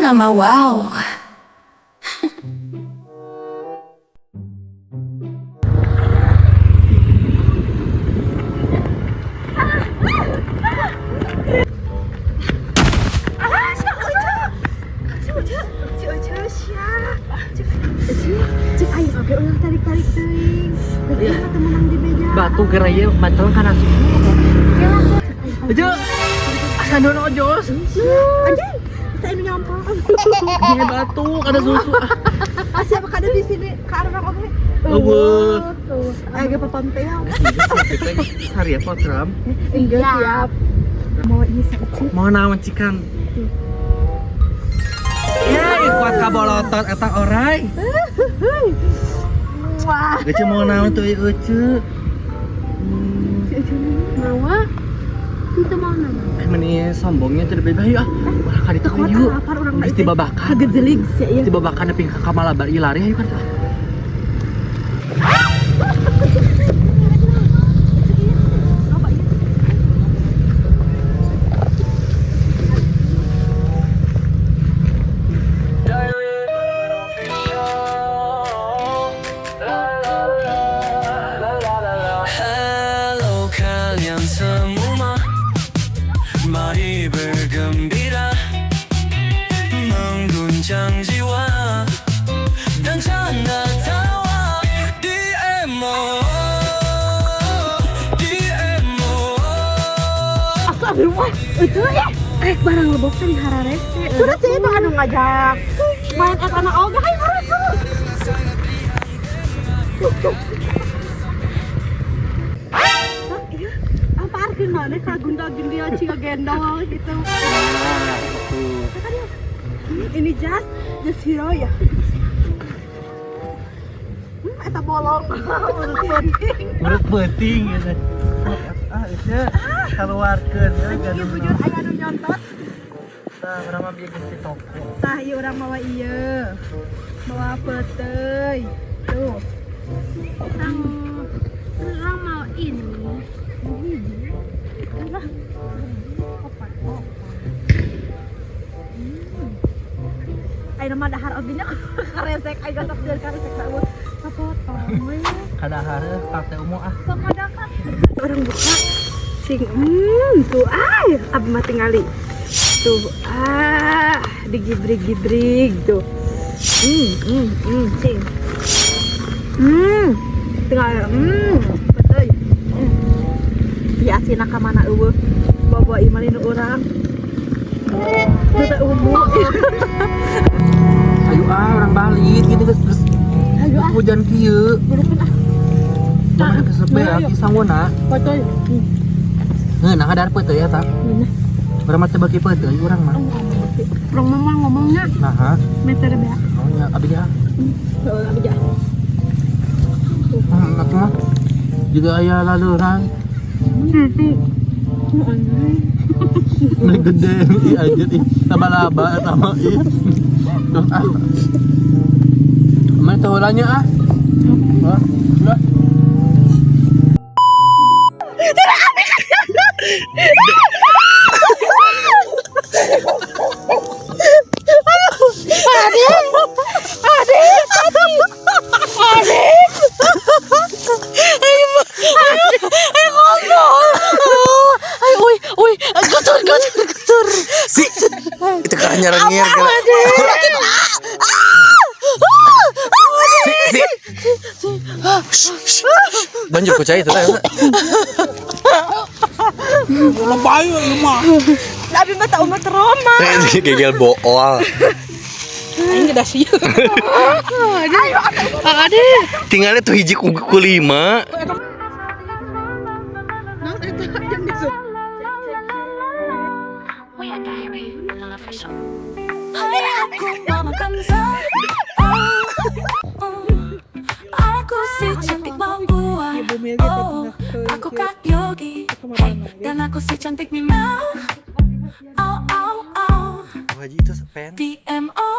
nama wow. Batu geraya macam kan asup. Aja. Asa dono jos. Aja. Saya nyampah. Ini batu kada susu. Asya apa kada di sini ke arah kamu? Eueuh. Agak papampea. Hari apa Tram? Enggak siap. Mau ini sakit. Mau naon cikan? Ya, kuat kabolotot eta orai. Wah. Gece mau naon tuh euceu. Nawa. Itu mau nama. Meni sombongnya teu bebas ya. Ulah ka ditu yuk. Geus dibabakan. Kaget jelig sih ya. Dibabakan nepi ka kamala bari lari ayo kan. Halo kalian semua, mari bergembira, mengguncang jiwa dan canda tawa di emo, di emo. Astagfirullah. Itu ya. Barang lebokan di Hararese. Sudah sih itu anu ngajak. Main anak oga hai Hararese. Apa artinya nih kagunda gindia ciga gendong gitu. Ini just hero ya. Eta bolong. Urut beuting gitu. Itu keluarkeun Iya bujur aya anu nyontot. Tah urang mah bieu di toko. Tah ieu urang mawa ieu. Mawa peuteuy. Tuh. Urang mau ini. Lah. Opat. Ayo mah dahar obinya karesek aya gasok jeung karesek daun. Kapotong we. Kadahar kate umum ah. Sok ada kan. Orang buka. Sing tuh abdi mah tingali. Tuh digibrig-gibrig tuh. Sing. Tinggal betul. Biasina ka mana eueuh. Bawa imalin urang. Teu umum. Ayo orang balik gitu terus Ayo hujan kieu. Jangan kesebeak di sangona. Foto. Nah kadar peuteuy eta. Urang mah teu beuki peuteuy urang mah. Rong mama ngomongnya Nah, meter bea. oh nya abi dia. Heuh abi jah. Atuh mah juga aya laleuran. Meli gede ieu anjeun ih laba-laba eta mah ih. Tuh ah. Mah teu heulanya ah. Hah? Udah. Kotor. Si itu kan nyerengir kira. Banjur ku cai itu lah. Lebay lu mah. Abi mah tau mah trauma. Gegel bool. Aing geus sieun. Ayo ade. Tinggalnya tuh hiji ku 5. Nah eta yang disebut. Aku si cantik mau gua. Oh, aku Kak Yogi. Hey, dan aku si cantik Mimau. Oh, oh, oh. Haji itu sepen. DMO.